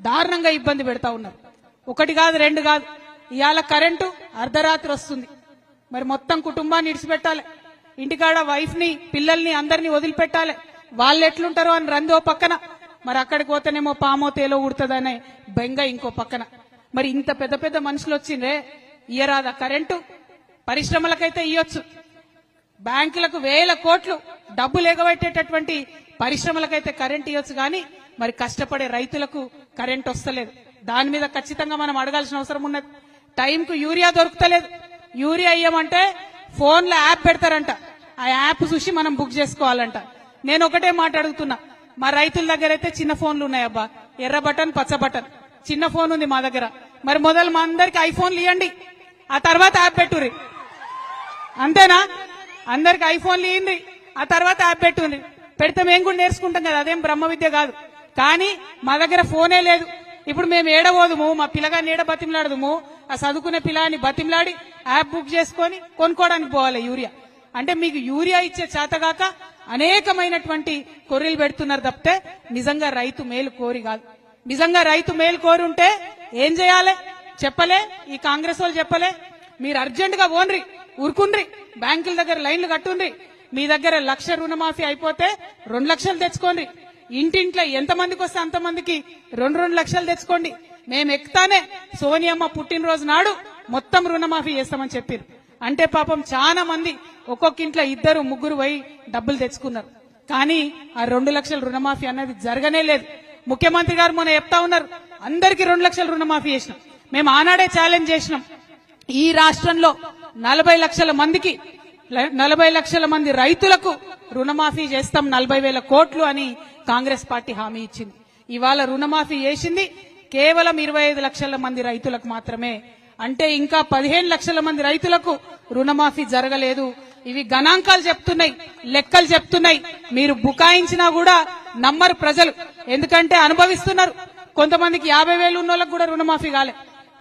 దారుణంగా ఇబ్బంది పెడతా ఉన్నారు. ఒకటి కాదు రెండు కాదు, ఇవాళ కరెంటు అర్ధరాత్రి వస్తుంది. మరి మొత్తం కుటుంబాన్ని ఇడిచిపెట్టాలి, ఇంటికాడ వైఫ్ ని పిల్లల్ని అందరినీ వదిలిపెట్టాలి. వాళ్ళు ఎట్లుంటారో అని రందో పక్కన, మరి అక్కడికి పోతేనేమో పామో తేలో ఉడుతుందనే బెంగ ఇంకో పక్కన. మరి ఇంత పెద్ద పెద్ద మనుషులు వచ్చిందే, ఇయ్యరాదా కరెంటు? పరిశ్రమలకైతే ఇయ్యొచ్చు, బ్యాంకులకు వేల కోట్లు డబ్బులు ఎగబెట్టేటటువంటి పరిశ్రమలకైతే కరెంట్ ఇవ్వచ్చు, కానీ మరి కష్టపడే రైతులకు కరెంట్ వస్తలేదు. దాని మీద ఖచ్చితంగా మనం అడగాల్సిన అవసరం ఉన్నది. టైంకు యూరియా దొరుకుతలేదు. యూరియా ఇయ్యమంటే ఫోన్లో యాప్ పెడతారంట, ఆ యాప్ చూసి మనం బుక్ చేసుకోవాలంట. నేను ఒకటే మాట అడుగుతున్నా, మా రైతుల దగ్గర అయితే చిన్న ఫోన్లు ఉన్నాయబ్బా, ఎర్ర బటన్ పచ్చ బటన్ చిన్న ఫోన్ ఉంది మా దగ్గర. మరి మొదలు మా అందరికి ఐఫోన్లు ఇవ్వండి, ఆ తర్వాత యాప్ పెట్టుర్రి. అంతేనా? అందరికి ఐఫోన్లు ఇవ్వండి, ఆ తర్వాత యాప్ పెట్టుంది. పెడితే మేము కూడా నేర్చుకుంటాం కదా, అదేం బ్రహ్మ విద్య కాదు. కానీ మా దగ్గర ఫోనే లేదు. ఇప్పుడు మేము ఏడబోదుము, మా పిల్లగాని ఏడ బతిమలాడదుము, ఆ చదువుకునే పిల్లని బతిమలాడి యాప్ బుక్ చేసుకొని కొనుక్కోవడానికి పోవాలి యూరియా. అంటే మీకు యూరియా ఇచ్చే చేతగాక అనేకమైనటువంటి కొర్రీలు పెడుతున్నారు తప్పితే నిజంగా రైతు మేలు కోరి కాదు. నిజంగా రైతు మేలు కోరి ఉంటే ఏం చేయాలి చెప్పలే, ఈ కాంగ్రెస్ వాళ్ళు చెప్పలే. మీరు అర్జెంట్ గా ఓన్రి ఊరుకుండ్రి, బ్యాంకుల దగ్గర లైన్లు కట్టుండ్రి. మీ దగ్గర 1,00,000 రుణమాఫీ అయిపోతే 2 లక్షలు తెచ్చుకోండి. ఇంటింట్లో ఎంతమందికి వస్తే అంతమందికి 2 లక్షలు తెచ్చుకోండి. మేము ఎక్కుతానే సోనియమ్మ పుట్టినరోజు నాడు మొత్తం రుణమాఫీ చేస్తామని చెప్పారు. అంటే పాపం చాలా మంది ఒక్కొక్క ఇంట్లో 2, 3 పోయి డబ్బులు తెచ్చుకున్నారు. కానీ ఆ 2 లక్షల రుణమాఫీ అనేది జరగనే లేదు. ముఖ్యమంత్రి గారు మొన్న చెప్తా ఉన్నారు, అందరికీ 2 లక్షల రుణమాఫీ చేసినాం. మేము ఆనాడే ఛాలెంజ్ చేసినాం, ఈ రాష్ట్రంలో 40 లక్షల మందికి 40 లక్షల మంది రైతులకు రుణమాఫీ చేస్తాం 40,000 కోట్లు అని కాంగ్రెస్ పార్టీ హామీ ఇచ్చింది. ఇవాళ రుణమాఫీ చేసింది కేవలం 25 లక్షల మంది రైతులకు మాత్రమే. అంటే ఇంకా 15 లక్షల మంది రైతులకు రుణమాఫీ జరగలేదు. ఇవి గణాంకాలు చెప్తున్నాయి, లెక్కలు చెప్తున్నాయి. మీరు బుకాయించినా కూడా నమ్మరు ప్రజలు, ఎందుకంటే అనుభవిస్తున్నారు. కొంతమందికి 50,000 ఉన్నోళ్ళకు కూడా రుణమాఫీ కాలే,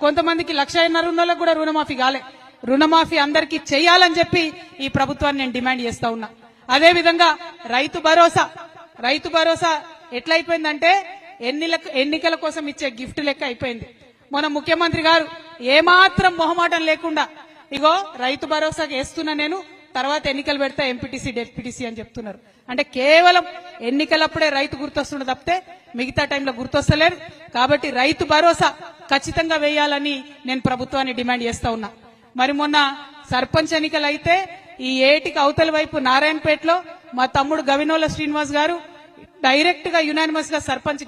కొంతమందికి 1,50,000 ఉన్నోళ్ళకు కూడా రుణమాఫీ కాలే. రుణమాఫీ అందరికీ చేయాలని చెప్పి ఈ ప్రభుత్వాన్ని నేను డిమాండ్ చేస్తా ఉన్నా. అదేవిధంగా రైతు భరోసా ఎట్లయిపోయిందంటే ఎన్నికల కోసం ఇచ్చే గిఫ్ట్ లెక్క అయిపోయింది. మన ముఖ్యమంత్రి గారు ఏమాత్రం మొహమాటం లేకుండా ఇగో రైతు భరోసాకి వేస్తున్నా నేను, తర్వాత ఎన్నికలు పెడతా ఎంపీటీసీ డెప్యూటీసీ అని చెప్తున్నారు. అంటే కేవలం ఎన్నికలప్పుడే రైతు గుర్తొస్తుండే తప్పితే మిగతా టైంలో గుర్తొస్తలేరు. కాబట్టి రైతు భరోసా ఖచ్చితంగా వేయాలని నేను ప్రభుత్వాన్ని డిమాండ్ చేస్తా ఉన్నా. మరి మొన్న సర్పంచ్ ఎన్నికలు అయితే ఈ ఏటికి అవతల వైపు నారాయణపేటలో మా తమ్ముడు గవినోల శ్రీనివాస్ గారు డైరెక్ట్ గా యునానిమస్ గా సర్పంచ్